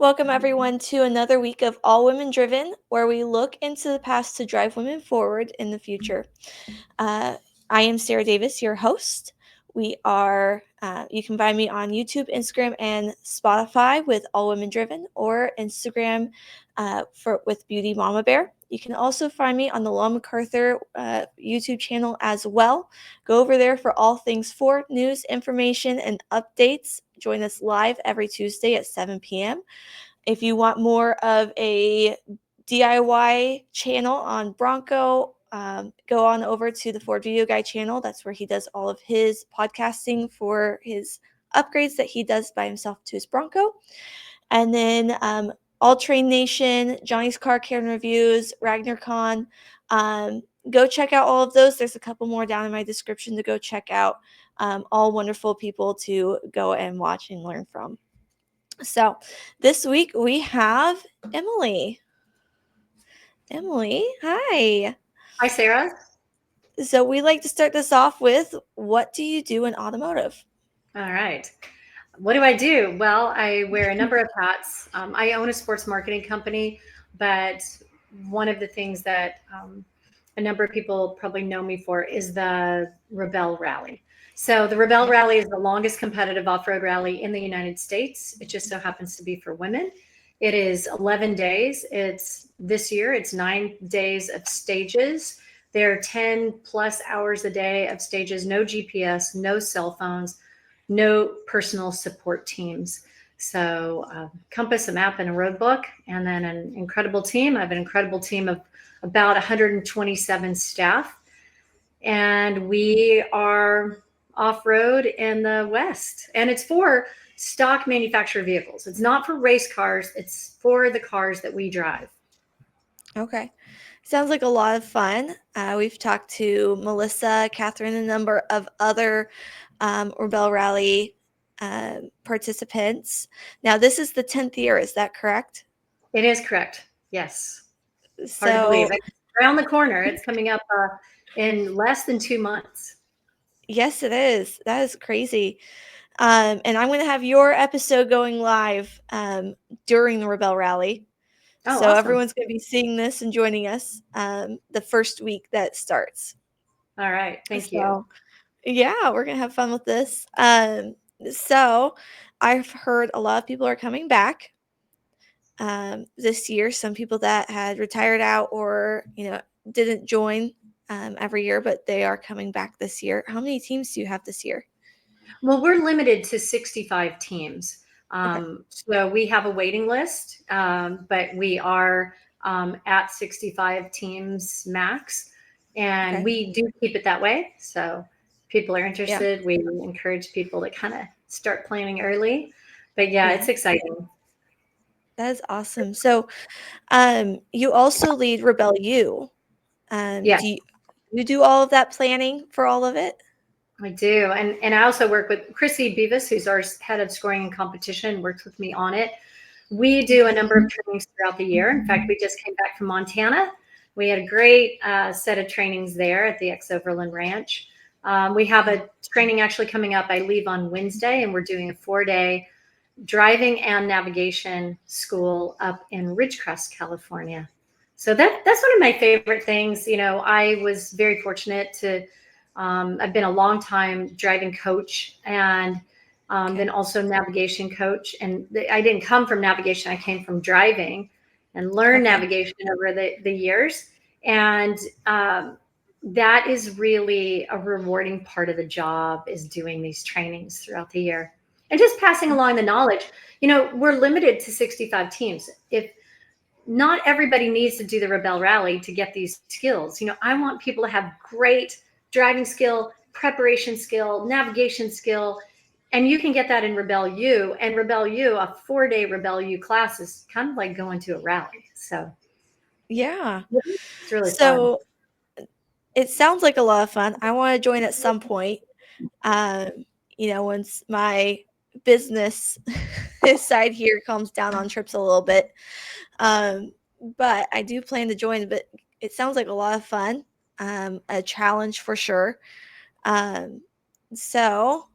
Welcome, everyone, to another week of All Women Driven, where we look into the past to drive women forward in the future. Uh, I am Sarah Davis, your host. You can find me on YouTube, Instagram, and Spotify with All Women Driven, or Instagram with Beauty Mama Bear. You can also find me on the Law MacArthur YouTube channel as well. Go over there for all things Ford news, information, and updates. Join us live every Tuesday at 7 p.m. If you want more of a DIY channel on Bronco, go on over to the Ford Video Guy channel. That's where he does all of his podcasting for his upgrades that he does by himself to his Bronco. And then All Train Nation, Johnny's Car Care and Reviews, RagnarCon. Go check out all of those. There's a couple more down in my description to go check out. All wonderful people to go and watch and learn from. So this week we have Emily. Emily, hi. Hi, Sarah. So we like to start this off with, what do you do in automotive? All right. What do I do? Well, I wear a number of hats. I own a sports marketing company, but one of the things that a number of people probably know me for is the Rebelle Rally. So the Rebelle Rally is the longest competitive off-road rally in the United States. It just so happens to be for women. It is 11 days. This year, it's 9 days of stages. There are 10 plus hours a day of stages, no GPS, no cell phones, no personal support teams. So compass, a map, and a road book, and then an incredible team. I have an incredible team of about 127 staff, and we are off-road in the West. And it's for stock manufactured vehicles. It's not for race cars. It's for the cars that we drive. Okay. Sounds like a lot of fun. We've talked to Melissa, Catherine, and a number of other Rebelle Rally participants. Now, this is the 10th year. Is that correct? It is correct. Yes. Hard to So, believe. It's around the corner. It's coming up in less than 2 months. yes, it is. That is crazy. And I'm going to have your episode going live during the Rebelle Rally. Oh, So awesome. everyone's going to be seeing this and joining us the first week that starts. All right. Thank you. Yeah, we're going to have fun with this. So I've heard a lot of people are coming back this year. Some people that had retired out or, didn't join every year, but they are coming back this year. How many teams do you have this year? Well, we're limited to 65 teams. Okay. So we have a waiting list, but we are at 65 teams max. And Okay. we do keep it that way. So people are Yeah. interested. We encourage people to kind of start planning early. But yeah, Yeah. it's exciting. That is awesome. So you also lead Rebel U. Yeah, Do you do all of that planning for all of it? I do. And I also work with Chrissy Beavis, who's our head of scoring and competition, works with me on it. We do a number of trainings throughout the year. In fact, we just came back from Montana. We had a great set of trainings there at the Ex Overland Ranch. We have a training actually coming up. I leave on Wednesday, and we're doing a 4-day driving and navigation school up in Ridgecrest, California. So that's one of my favorite things. I was very fortunate to. I've been a long time driving coach and then also navigation coach. And I didn't come from navigation. I came from driving and learned navigation over the years. And that is really a rewarding part of the job, is doing these trainings throughout the year and just passing along the knowledge. We're limited to 65 teams. If not everybody needs to do the Rebelle Rally to get these skills. I want people to have great driving skill, preparation skill, navigation skill, and you can get that in Rebelle U. And Rebelle U, a 4-day Rebelle U class, is kind of like going to a rally. So Yeah. it's really fun. So it sounds like a lot of fun. I want to join at some point. Once my business side here calms down on trips a little bit. But I do plan to join. But it sounds like a lot of fun. A challenge for sure. So,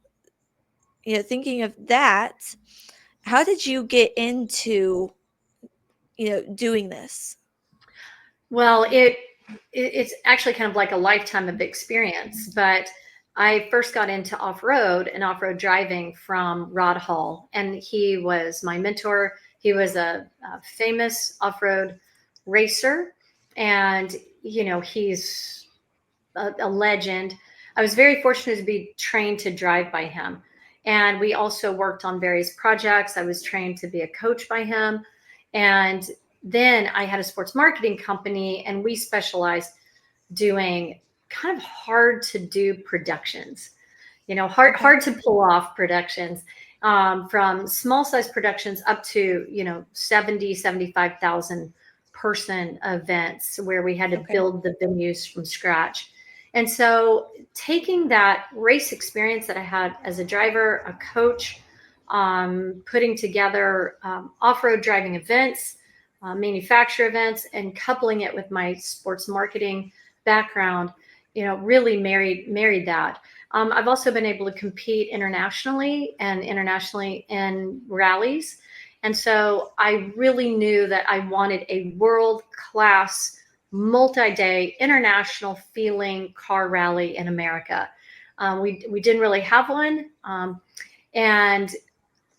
thinking of that, How did you get into, doing this? Well, it's actually kind of like a lifetime of experience, but I first got into off-road and off-road driving from Rod Hall, and he was my mentor. He was a famous off-road racer, and he's a legend. I was very fortunate to be trained to drive by him, and we also worked on various projects. I was trained to be a coach by him, and then I had a sports marketing company, and we specialized doing kind of hard to do productions, Okay. hard to pull off productions, from small size productions up to 75,000 person events where we had to Okay. build the venues from scratch. And so taking that race experience that I had as a driver, a coach, putting together off-road driving events, manufacturer events, and coupling it with my sports marketing background, really married that. I've also been able to compete internationally in rallies. And so I really knew that I wanted a world-class, multi-day, international feeling car rally in America. We didn't really have one. And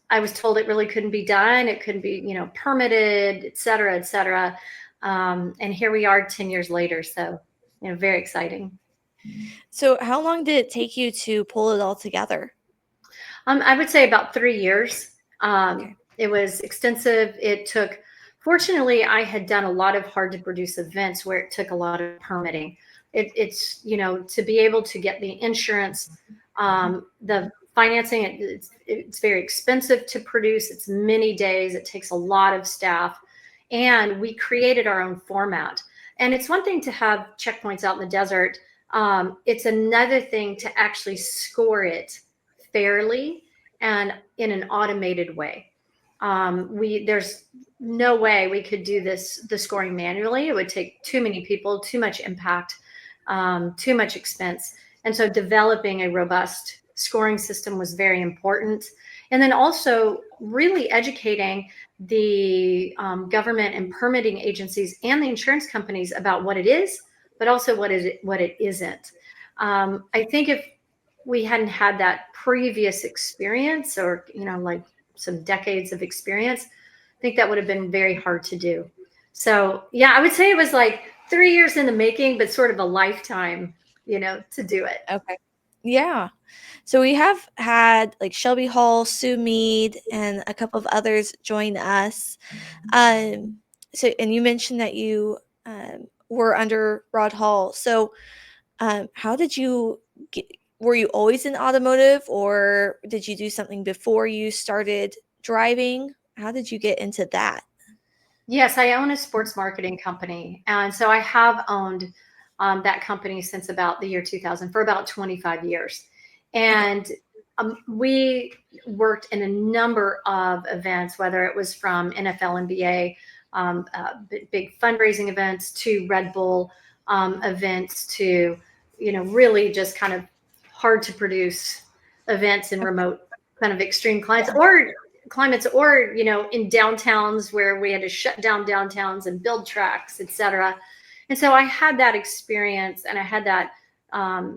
I was told it really couldn't be done. It couldn't be, permitted, et cetera, et cetera. And here we are 10 years later. So, very exciting. So how long did it take you to pull it all together? I would say about 3 years. Okay. It was extensive. Fortunately, I had done a lot of hard to produce events where it took a lot of permitting. It's, to be able to get the insurance, the financing, it's very expensive to produce. It's many days. It takes a lot of staff. And we created our own format. And it's one thing to have checkpoints out in the desert. It's another thing to actually score it fairly and in an automated way. There's no way we could do the scoring manually. It would take too many people, too much impact, too much expense. And so developing a robust scoring system was very important. And then also really educating the government and permitting agencies and the insurance companies about what it is, but also what it isn't. I think if we hadn't had that previous experience, or like some decades of experience, I think that would have been very hard to do. So yeah, I would say it was like 3 years in the making, but sort of a lifetime, to do it. Okay. Yeah. So we have had like Shelby Hall, Sue Mead, and a couple of others join us. So and you mentioned that you were under Rod Hall. So how did you get, were you always in automotive, or did you do something before you started driving? How did you get into that? Yes, I own a sports marketing company. And so I have owned that company since about the year 2000, for about 25 years. Okay. And we worked in a number of events, whether it was from NFL, NBA, big fundraising events, to Red Bull events, to, really just kind of hard to produce events in Okay. remote kind of extreme climates, Yeah. or in downtowns where we had to shut down downtowns and build tracks, etc. And so I had that experience, and I had that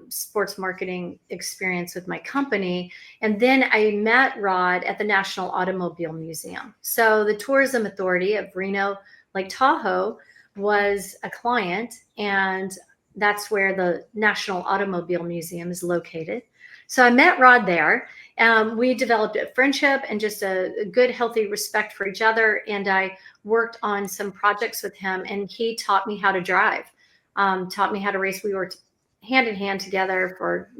sports marketing experience with my company. And then I met Rod at the National Automobile Museum. So the Tourism Authority of Reno Lake Tahoe was a client, and that's where the National Automobile Museum is located. So I met Rod there. We developed a friendship and just a good, healthy respect for each other. And I worked on some projects with him, and he taught me how to drive, taught me how to race. We worked hand in hand together for,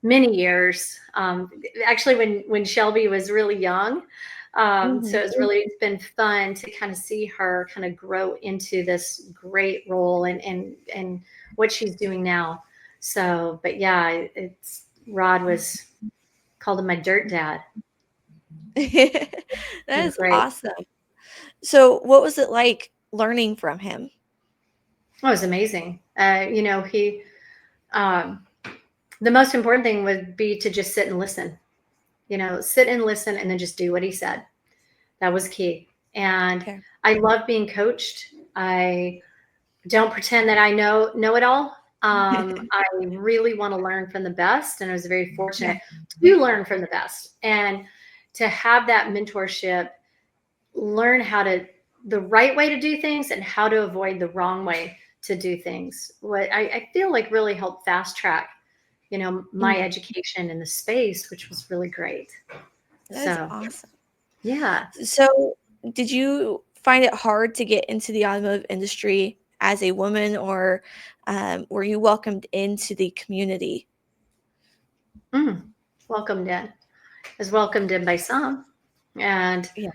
many years. Actually, when Shelby was really young. So Hmm. it's been fun to kind of see her kind of grow into this great role, and what she's doing now. So, but yeah, Rod was called him my dirt dad. That He was is great. awesome. So what was it like learning from him? Oh, it was amazing. He, um, the most important thing would be to just sit and listen, sit and listen, and then just do what he said. That was key. And Okay. I love being coached. I don't pretend that I know it all. I really want to learn from the best, and I was very Yeah. fortunate to learn from the best and to have that mentorship, learn how to the right way to do things and how to avoid the wrong way to do things. What I feel like really helped fast track, my Mhm. education in the space, which was really great. That is So awesome. yeah. So, did you find it hard to get into the automotive industry as a woman, or were you welcomed into the community? Mm. Welcomed in. Was welcomed in by some. And Yeah.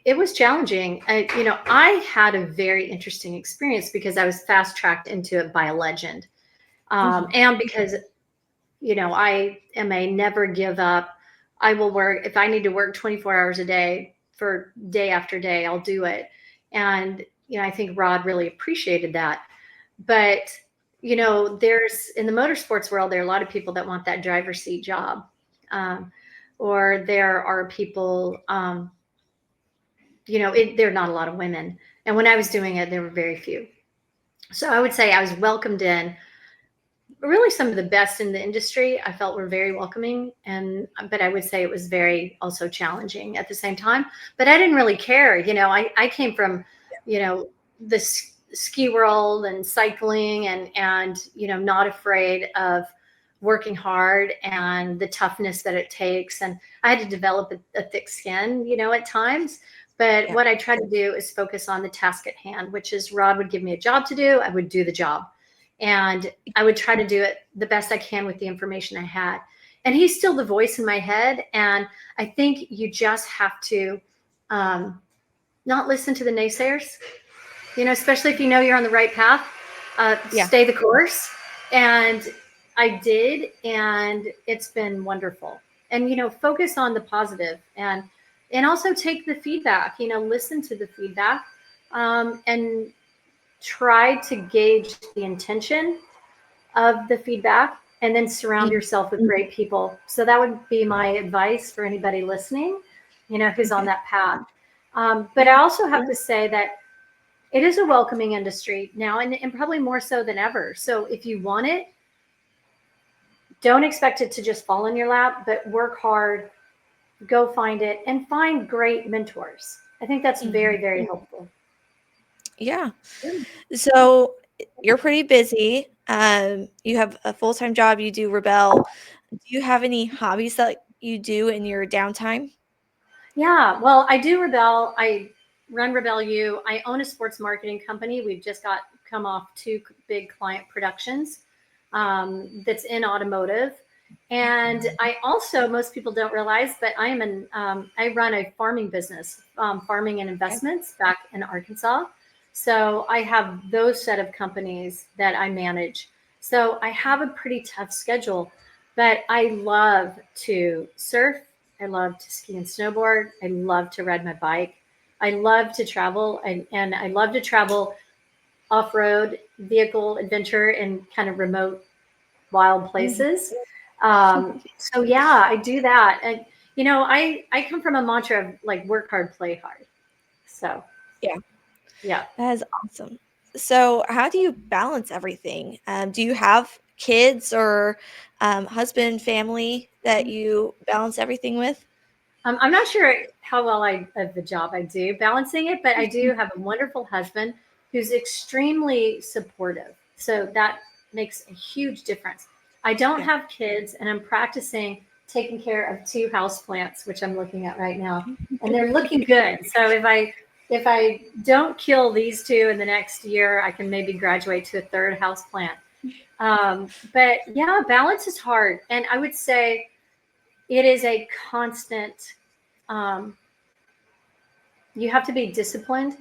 it was challenging. I had a very interesting experience because I was fast tracked into it by a legend. Mhm. And because, I am a never give up. I will work if I need to work 24 hours a day for day after day, I'll do it. And, I think Rod really appreciated that. But, there's in the motorsports world, there are a lot of people that want that driver's seat job. Um, or there are people, there are not a lot of women. And when I was doing it, there were very few. So I would say I was welcomed in. Really, some of the best in the industry I felt were very welcoming, but I would say it was very also challenging at the same time. But I didn't really care. I came from, the ski world and cycling, and not afraid of working hard and the toughness that it takes. And I had to develop a thick skin, at times. But Yeah. what I try to do is focus on the task at hand, which is Rod would give me a job to do. I would do the job. And I would try to do it the best I can with the information I had. And he's still the voice in my head. And I think you just have to not listen to the naysayers, especially if you know you're on the right path. Yeah. Stay the course. And I did. And it's been wonderful. And, focus on the positive and also take the feedback, listen to the feedback and try to gauge the intention of the feedback and then surround Mhm. yourself with great people. So that would be my advice for anybody listening, who's on Okay. that path. But I Yeah. also have to say that it is a welcoming industry now and probably more so than ever. So if you want it, don't expect it to just fall in your lap, but work hard, go find it, and find great mentors. I think that's very, Mhm. very helpful. Yeah. So you're pretty busy. You have a full-time job, you do Rebel. Do you have any hobbies that you do in your downtime? Yeah, well, I do Rebel. I run Rebel U. I own a sports marketing company. We've just come off two big client productions that's in automotive. And I also, most people don't realize, but I run a farming business, farming and Okay. investments back in Arkansas. So I have those set of companies that I manage. So I have a pretty tough schedule, but I love to surf. I love to ski and snowboard. I love to ride my bike. I love to travel and I love to travel off-road vehicle adventure in kind of remote wild Mhm. places. So yeah, I do that. And I come from a mantra of like work hard, play hard. So Yeah, yeah. that is awesome. So how do you balance everything? Do you have kids or husband, family that you balance everything with? I'm not sure how well of the job I do balancing it, but I do have a wonderful husband who's extremely supportive. So that makes a huge difference. I don't Yeah. have kids, and I'm practicing taking care of two house plants, which I'm looking at right now, and they're looking good. So if I don't kill these two in the next year, I can maybe graduate to a third house plant. But yeah, balance is hard, and I would say it is a constant um, you have to be disciplined.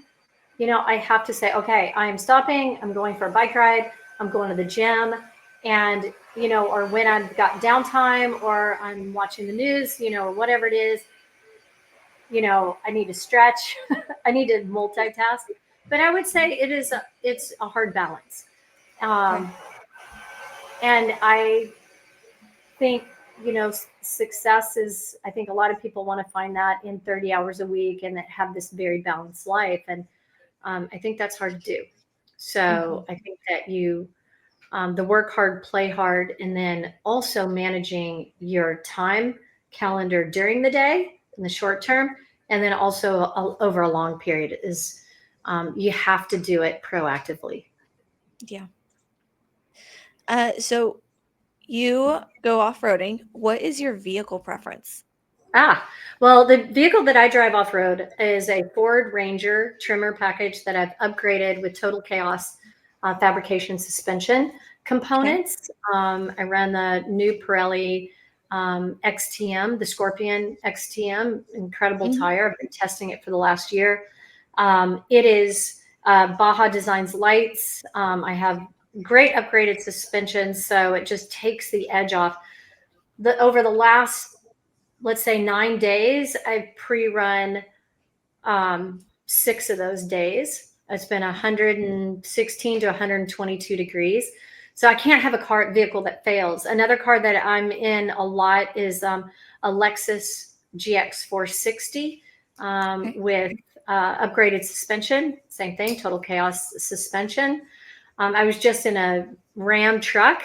I have to say, okay, I am stopping. I'm going for a bike ride. I'm going to the gym. And, or when I've got downtime or I'm watching the news, or whatever it is, I need to stretch. I need to multitask. But I would say it's a hard balance. Okay. Um, and I think success is, I think a lot of people want to find that in 30 hours a week and have this very balanced life. And I think that's hard to do. So I think that the work hard, play hard, and then also managing your time calendar during the day in the short term, and then also over a long period is you have to do it proactively. Yeah. So you go off-roading. What is your vehicle preference? Well, the vehicle that I drive off road is a Ford Ranger trimmer package that I've upgraded with Total Chaos fabrication suspension components. I run the new Pirelli XTM, the Scorpion XTM, incredible tire. I've been testing it for the last year. It is Baja Designs lights. I have great upgraded suspension, so it just takes the edge off. Over the last, let's say, 9 days, I've pre-run 6 of those days. It's been 116 to 122 degrees. So I can't have a vehicle that fails. Another car that I'm in a lot is a Lexus GX 460 with upgraded suspension. Same thing, Total Chaos suspension. I was just in a Ram truck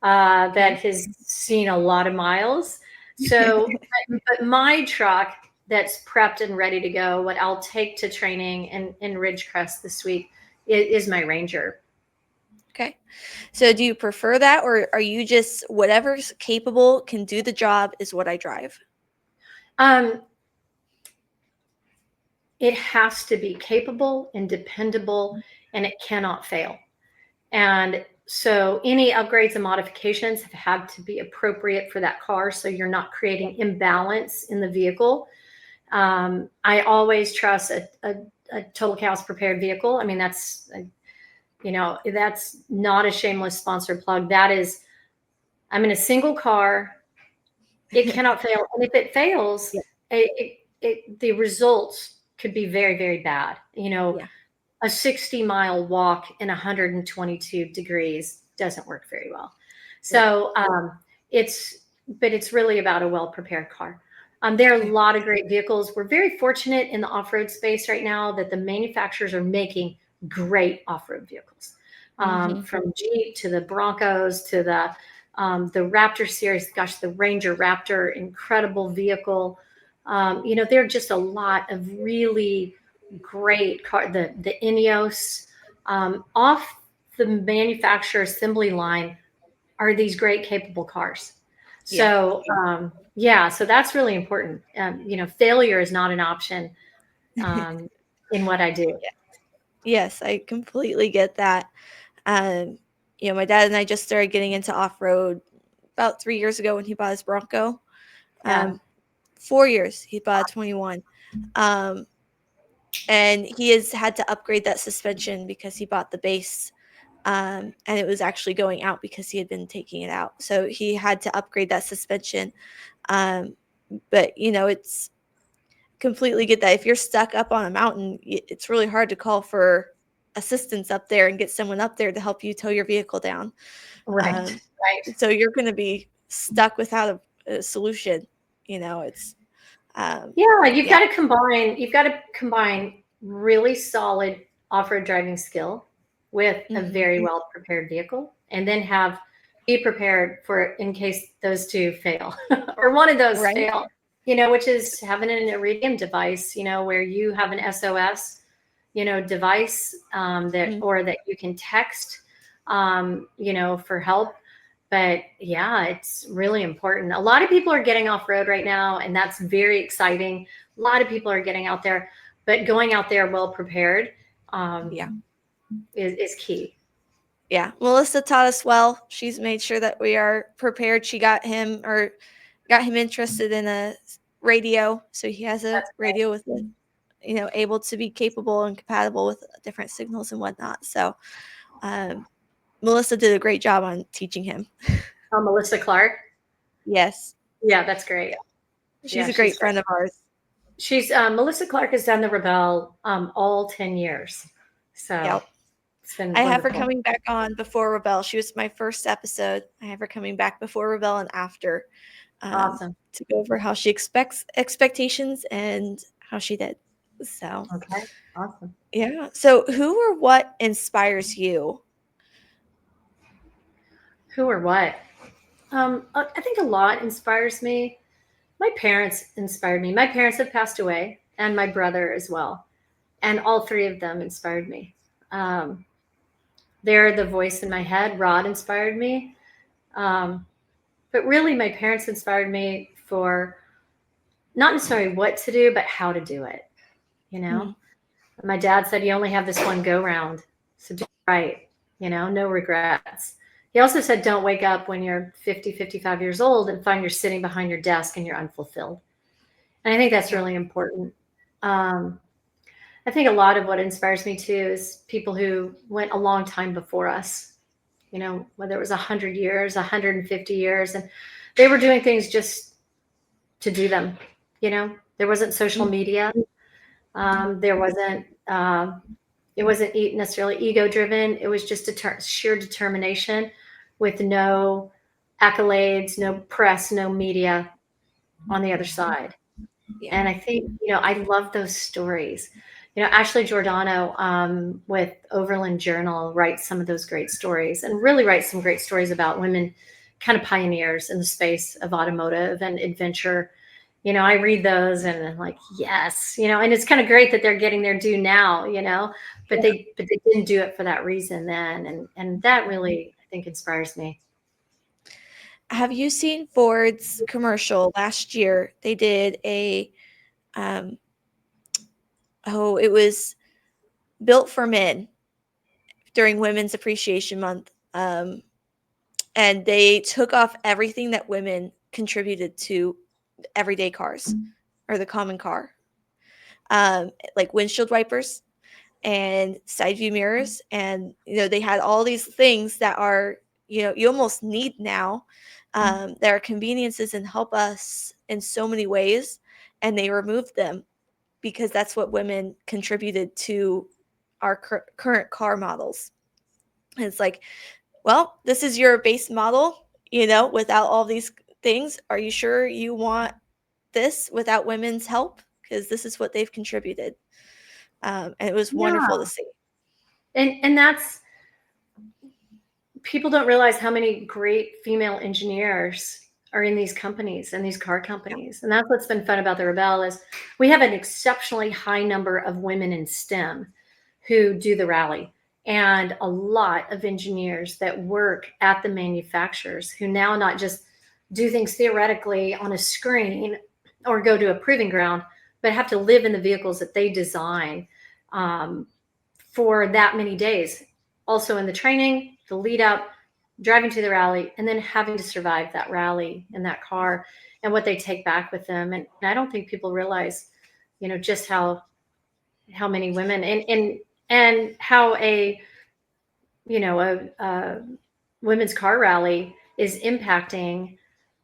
that has seen a lot of miles. So, but my truck that's prepped and ready to go, what I'll take to training in Ridgecrest this week is my Ranger. Okay. So do you prefer that, or are you just whatever's capable, can do the job is what I drive? It has to be capable and dependable, and it cannot fail. And so any upgrades and modifications have had to be appropriate for that car, so you're not creating imbalance in the vehicle. I always trust a Total Chaos prepared vehicle. I mean, that's not a shameless sponsor plug. That is, I'm in a single car. It cannot fail. And if it fails, the results could be very, very bad. A 60-mile walk in 122 degrees doesn't work very well. So it's really about a well-prepared car. There are a lot of great vehicles. We're very fortunate in the off-road space right now that the manufacturers are making great off-road vehicles. From Jeep to the Broncos to the Raptor series. Gosh, the Ranger Raptor, incredible vehicle. There are just a lot of really great car. The Ineos off the manufacturer assembly line are these great capable cars. So so that's really important. Failure is not an option in what I do. Yes, I completely get that. My dad and I just started getting into off-road about 3 years ago when he bought his Bronco. 4 years, he bought a 21. And he has had to upgrade that suspension because he bought the base. And it was actually going out because he had been taking it out. So he had to upgrade that suspension. But, it's completely get that. If you're stuck up on a mountain, it's really hard to call for assistance up there and get someone up there to help you tow your vehicle down. Right. So you're going to be stuck without a solution. It's you've got to combine really solid off-road driving skill with a very well prepared vehicle, and then be prepared for in case those two fail or one of those fail. Which is having an Iridium device, where you have an SOS, device that you can text, for help. But it's really important. A lot of people are getting off road right now, and that's very exciting. A lot of people are getting out there, but going out there well prepared is key. Yeah, Melissa taught us well. She's made sure that we are prepared. She got him interested in a radio, so he has a radio with able to be capable and compatible with different signals and whatnot. So Melissa did a great job on teaching him. Oh, Melissa Clark? Yes. Yeah, that's great. She's a great friend of ours. She's Melissa Clark has done the Rebelle all 10 years. So it's been wonderful. I have her coming back on before Rebelle. She was my first episode. I have her coming back before Rebelle and after. Awesome. to go over how she expects expectations and how she did. So, Okay. Awesome. yeah. So, who or what inspires you? Who or what? I think a lot inspires me. My parents inspired me. My parents have passed away, and my brother as well. And all three of them inspired me. Um, they're the voice in my head. Rod inspired me. Um, but really, my parents inspired me for not necessarily what to do, but how to do it. You know, Mhm. my dad said, you only have this one go round. So do it right, no regrets. He also said, don't wake up when you're 50, 55 years old and find you're sitting behind your desk and you're unfulfilled. And I think that's Yeah. really important. Um, I think a lot of what inspires me too is people who went a long time before us, whether it was 100 years, 150 years, and they were doing things just to do them. There wasn't social Mhm. media. There wasn't, it wasn't necessarily ego driven. It was just sheer determination with no accolades, no press, no media on the other side. Yeah. And I think, I love those stories. Ashley Giordano with Overland Journal writes some of those great stories and really writes some great stories about women kind of pioneers in the space of automotive and adventure. I read those and I'm like, yes, and it's kind of great that they're getting their due now, but Yeah. they didn't do it for that reason then. And that really, I think, inspires me. Have you seen Ford's commercial last year? They did a um it was built for men during Women's Appreciation Month. And they took off everything that women contributed to everyday cars or the common car. Like windshield wipers and side view mirrors, and they had all these things that are you almost need now, that are conveniences and help us in so many ways, and they removed them because that's what women contributed to our current car models. And it's like, well, this is your base model, without all these things. Are you sure you want this without women's help? Because this is what they've contributed. And it was wonderful to Yeah. see. And that's, people don't realize how many great female engineers are in these companies and these car Yeah. companies. And that's what's been fun about the Rebelle is we have an exceptionally high number of women in STEM who do the rally, and a lot of engineers that work at the manufacturers who now not just do things theoretically on a screen or go to a proving ground, but have to live in the vehicles that they design, um, for that many days. Also in the training, the lead up, driving to the rally, and then having to survive that rally in that car and what they take back with them. And I don't think people realize, just how many women and how a women's car rally is impacting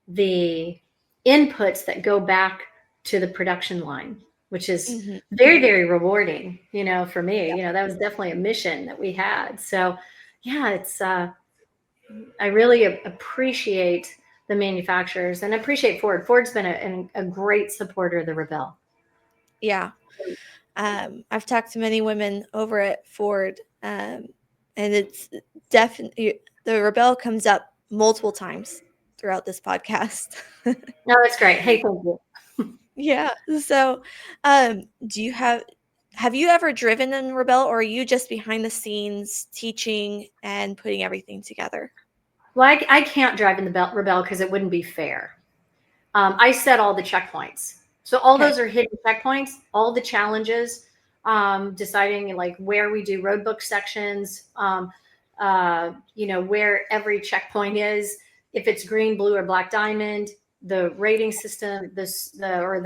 the inputs that go back to the production line, which is Mhm. very, very rewarding, for me. Yeah. That was definitely a mission that we had. So, yeah, I really appreciate the manufacturers and appreciate Ford. Ford's been a great supporter of the Rebelle. Yeah. I've talked to many women over at Ford, and it's definitely the Rebelle comes up multiple times throughout this podcast. No, that's great. Hey, thank you. Yeah. So, do you have you ever driven in Rebelle, or are you just behind the scenes teaching and putting everything together? Well, I can't drive in the Rebelle because it wouldn't be fair. I set all the checkpoints. So all Okay. those are hidden checkpoints, all the challenges, deciding like where we do road book sections, where every checkpoint is, if it's green, blue, or black diamond, the rating system, the score,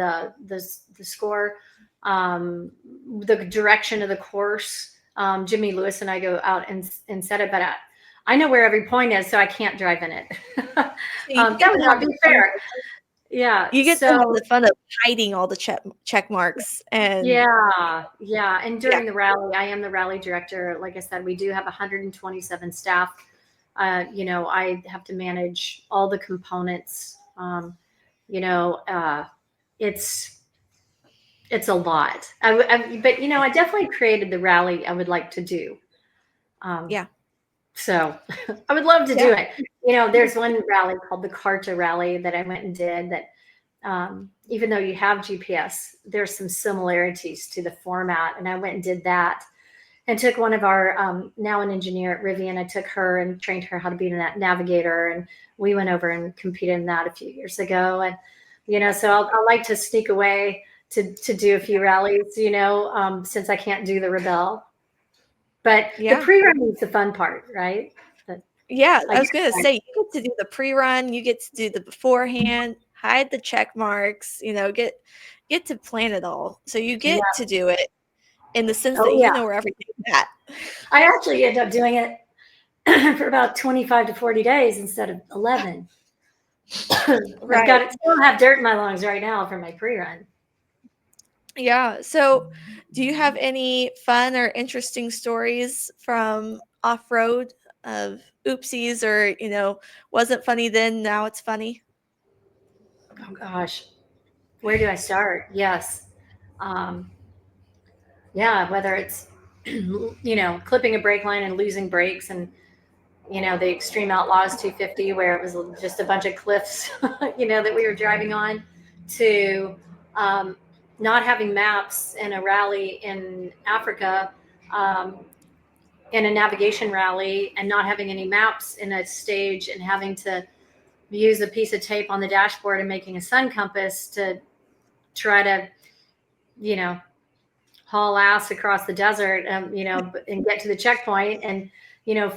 the direction of the course. Jimmy Lewis and I go out and set it, but I know where every point is, so I can't drive in it. So you That get would to have not be the fun. fair. Yeah. You get to have So the fun of hiding all the check marks, and yeah, yeah. And yeah. during the rally, I am the rally director. Like I said, we do have 127 staff. I have to manage all the components. You know, it's a lot. But I definitely created the rally I would like to do. Um, Yeah. so I would love to do Yeah. it. There's one rally called the Carta Rally that I went and did that. Even though you have GPS, there's some similarities to the format, and I went and did that and took one of our now an engineer at Rivian. I took her and trained her how to be a navigator, and we went over and competed in that a few years ago. And so I'll like to sneak away to do a few rallies. Since I can't do the Rebelle, but the Yeah. pre-run is the fun part, right? But Yeah, I like, was gonna say, you get to do the pre-run, you get to do the beforehand, hide the check marks, get to plan it all. So you yeah, get to do it in the sense that oh you yeah, know where everything's at. I actually ended up doing it for about 25 to 40 days instead of 11. I've got Right. it, still have dirt in my lungs right now from my pre-run. Yeah. So do you have any fun or interesting stories from off-road of oopsies or, wasn't funny then, now it's funny? Oh gosh, where do I start? Yes. Um, yeah, whether it's, clipping a brake line and losing brakes, and, the Extreme Outlaws 250, where it was just a bunch of cliffs, that we were driving on, to um, not having maps in a rally in Africa, um, in a navigation rally, and not having any maps in a stage, and having to use a piece of tape on the dashboard and making a sun compass to try to, you know, haul ass across the desert, and get to the checkpoint, and,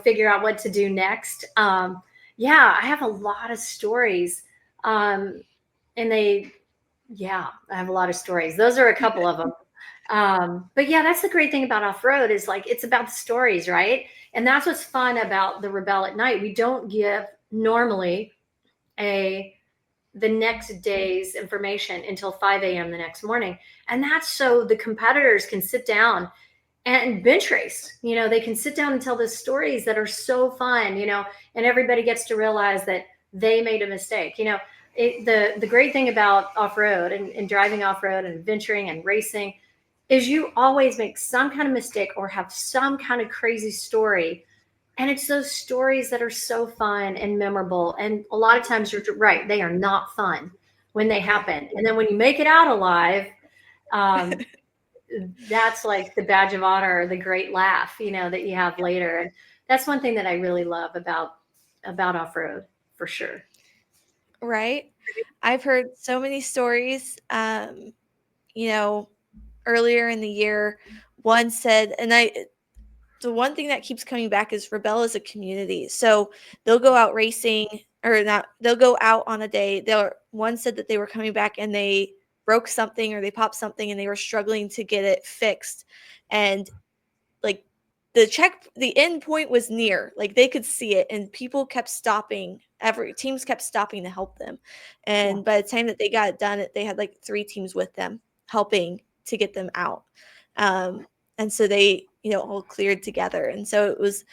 figure out what to do next. Yeah, I have a lot of stories. Um, and yeah, I have a lot of stories. Those are a couple of them. But yeah, that's the great thing about off road is like it's about the stories, right? And that's what's fun about the Rebelle at Night. We don't give normally a the next day's information until 5 a.m. the next morning. And that's so the competitors can sit down and bench race. They can sit down and tell the stories that are so fun, and everybody gets to realize that they made a mistake. The great thing about off road and driving off road and adventuring and racing is you always make some kind of mistake or have some kind of crazy story. And it's those stories that are so fun and memorable. And a lot of times you're right, they are not fun when they happen. And then when you make it out alive, um, that's like the badge of honor, the great laugh, that you have later. And that's one thing that I really love about off-road for sure. Right? I've heard so many stories, you know, earlier in the year, one said, and the one thing that keeps coming back is Rebelle is a community. So they'll go out racing or not, they'll go out on a day. One said that they were coming back and they broke something or they popped something and they were struggling to get it fixed. And like the end point was near, like they could see it and people kept stopping, every teams kept stopping to help them. Yeah. And by the time that they got it done, they had like 3 teams with them helping to get them out. And so they, all cleared together. And so it was,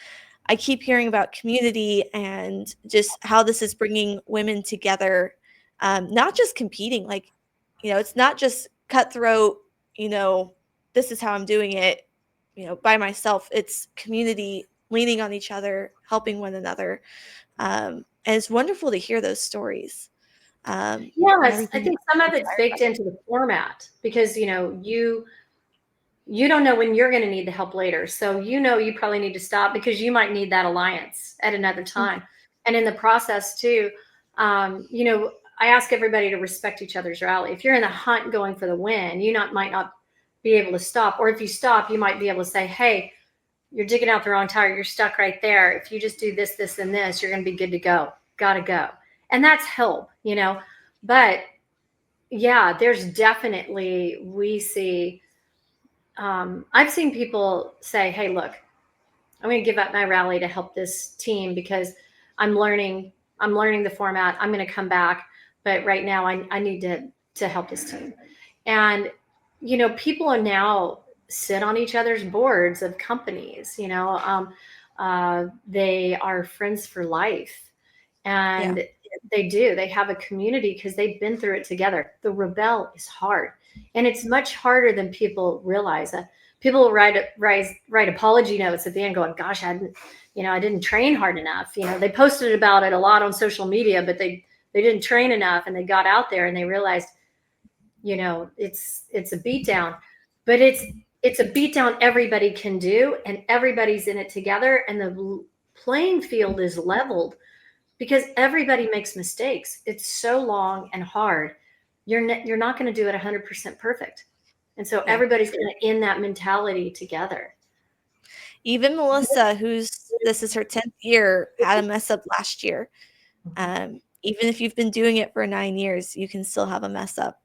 I keep hearing about community and just how this is bringing women together, not just competing, like, it's not just cutthroat, this is how I'm doing it, by myself. It's community leaning on each other, helping one another. And it's wonderful to hear those stories. And Yes, I everything think some of it's inspired by baked into the format because you don't know when you're going to need the help later. So you probably need to stop because you might need that alliance at another it. time. And in the process too, I ask everybody to respect each other's rally. If you're in the hunt going for the win, might not be able to stop. Or if you stop, you might be able to say, hey, you're digging out the wrong tire. You're stuck right there. If you just do this, this, and this, you're going to be good to go. Got to go. And that's help. But yeah, there's definitely, I've seen people say, hey, look, I'm going to give up my rally to help this team because I'm learning the format. I'm going to come back. But right now I need to help this team. And, people are now sit on each other's boards of companies, they are friends for life. Yeah. And They do. They have a community because they've been through it together. The rebel is hard, and it's much harder than people realize. People will write apology notes at the end, going, "Gosh, I didn't train hard enough." They posted about it a lot on social media, but they didn't train enough, and they got out there and they realized, it's a beatdown, but it's a beatdown everybody can do, and everybody's in it together, and the playing field is leveled because everybody makes mistakes. It's so long and hard. You're not going to do it 100% perfect. And so everybody's kind of in that mentality together. Even Melissa, this is her 10th year, had a mess up last year. Even if you've been doing it for 9 years, you can still have a mess up.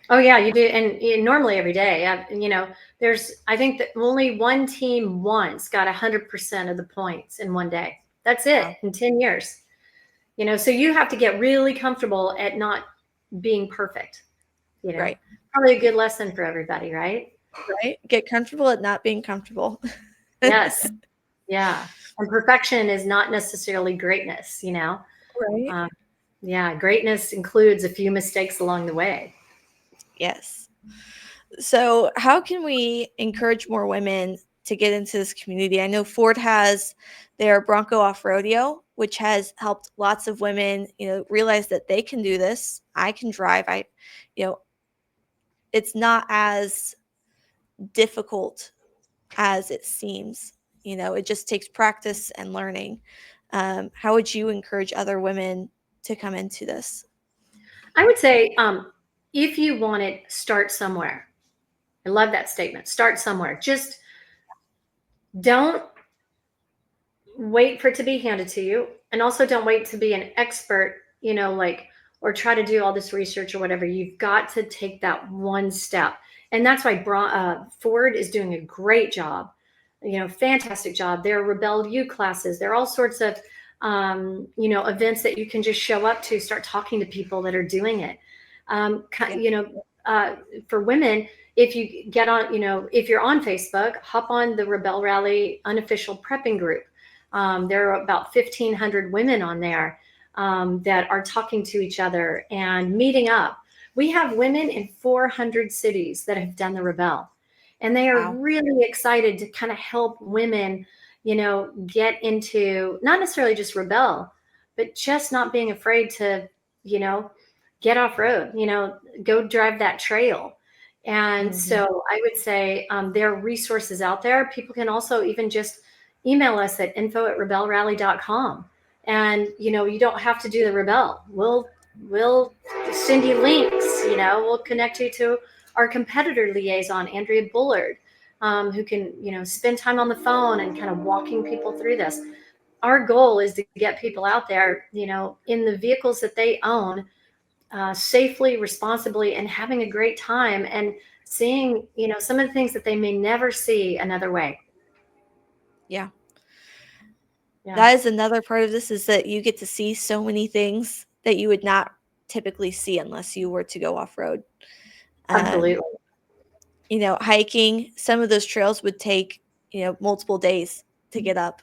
Oh yeah, you do. And normally every day, I think that only one team once got 100% of the points in one day. That's it. Wow. In 10 years. So you have to get really comfortable at not being perfect. Right. Probably a good lesson for everybody, right? Right. Get comfortable at not being comfortable. Yes. Yeah. And perfection is not necessarily greatness, Right. Yeah. Greatness includes a few mistakes along the way. Yes. So how can we encourage more women to get into this community? I know Ford has their Bronco Off Rodeo, which has helped lots of women, realize that they can do this. I can drive. It's not as difficult as it seems. It just takes practice and learning. How would you encourage other women to come into this? I would say, if you want it, start somewhere. I love that statement. Start somewhere. Just don't wait for it to be handed to you. And also don't wait to be an expert, or try to do all this research or whatever. You've got to take that one step. And that's why Ford is doing a great job, fantastic job. There are Rebel U classes. There are all sorts of, events that you can just show up to, start talking to people that are doing it. For women, if you get on, if you're on Facebook, hop on the Rebel Rally unofficial prepping group. There are about 1,500 women on there that are talking to each other and meeting up. We have women in 400 cities that have done the Rebel, and they are really excited to kind of help women, get into not necessarily just Rebel, but just not being afraid to, get off road, go drive that trail. And so I would say there are resources out there. People can also even just email us at info@rebelrally.com. And, you don't have to do the Rebel. We'll send you links, we'll connect you to our competitor liaison, Andrea Bullard, who can, spend time on the phone and kind of walking people through this. Our goal is to get people out there, in the vehicles that they own, safely, responsibly, and having a great time and seeing, some of the things that they may never see another way. Yeah. That is another part of this, is that you get to see so many things that you would not typically see unless you were to go off-road. Absolutely. Hiking, some of those trails would take, multiple days to get up,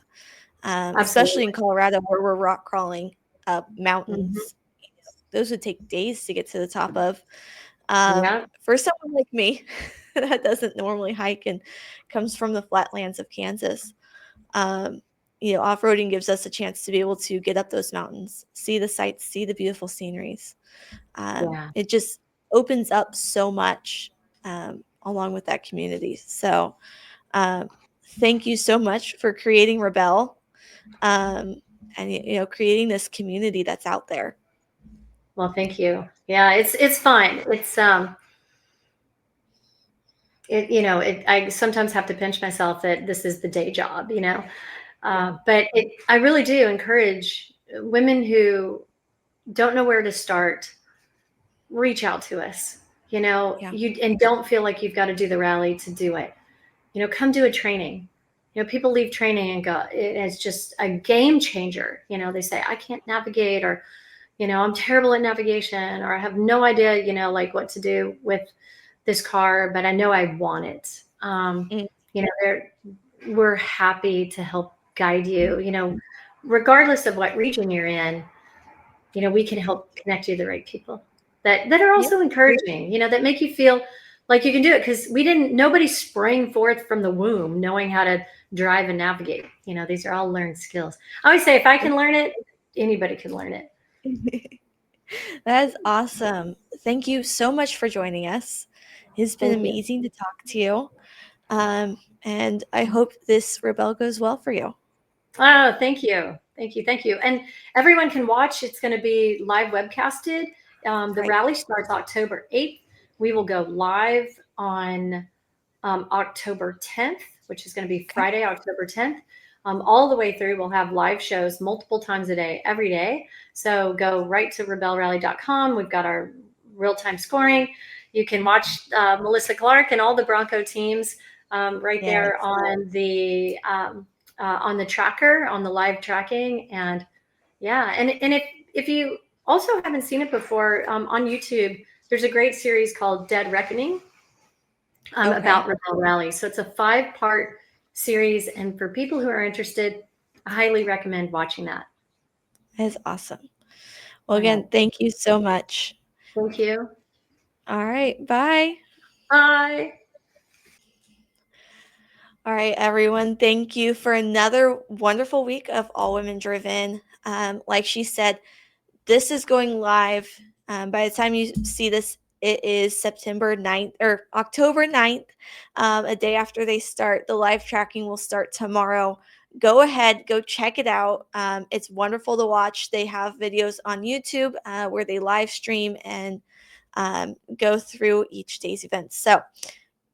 especially in Colorado where we're rock crawling up mountains. Those would take days to get to the top of. For someone like me that doesn't normally hike and comes from the flatlands of Kansas, off-roading gives us a chance to be able to get up those mountains, see the sights, see the beautiful sceneries. It just opens up so much along with that community. So thank you so much for creating Rebel and, creating this community that's out there. Well, thank you. Yeah, it's fun. It's I sometimes have to pinch myself that this is the day job, but I really do encourage women who don't know where to start, reach out to us, and don't feel like you've got to do the rally to do it. Come do a training. People leave training and go, it's just a game changer. They say, I can't navigate, or, I'm terrible at navigation, or I have no idea, what to do with this car, but I know I want it. We're happy to help guide you, regardless of what region you're in. we can help connect you to the right people that are Yep. also encouraging, that make you feel like you can do it, because nobody sprang forth from the womb knowing how to drive and navigate. These are all learned skills. I always say, if I can learn it, anybody can learn it. That is awesome. Thank you so much for joining us. It's been Thank you. amazing to talk to you. And I hope this Rebel goes well for you. Oh, thank you. Thank you. Thank you. And everyone can watch. It's going to be live webcasted. The Right. rally starts October 8th. We will go live on October 10th, which is going to be Okay. Friday, October 10th. All the way through, we'll have live shows multiple times a day, every day. So go right to rebelrally.com. We've got our real-time scoring. You can watch Melissa Clark and all the Bronco teams right Yes. there on the tracker, on the live tracking. And yeah, and if you also haven't seen it before, on YouTube, there's a great series called Dead Reckoning, Okay. about Rebel Rally. So it's a 5-part series, and for people who are interested, I highly recommend watching that. That is awesome. Well, again, thank you so much. Thank you. All right. Bye. Bye. All right, everyone. Thank you for another wonderful week of All Women Driven. Like she said, this is going live. By the time you see this, it is September 9th or October 9th, a day after they start. The live tracking will start tomorrow. Go ahead, go check it out. It's wonderful to watch. They have videos on YouTube where they live stream and go through each day's events. So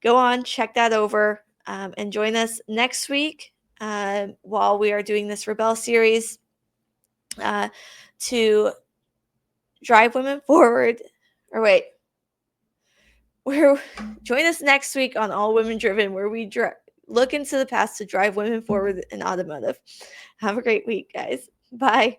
go on, check that over, and join us next week while we are doing this Rebel series to drive women forward. Or wait, join us next week on All Women Driven, where we look into the past to drive women forward in automotive. Have a great week, guys. Bye.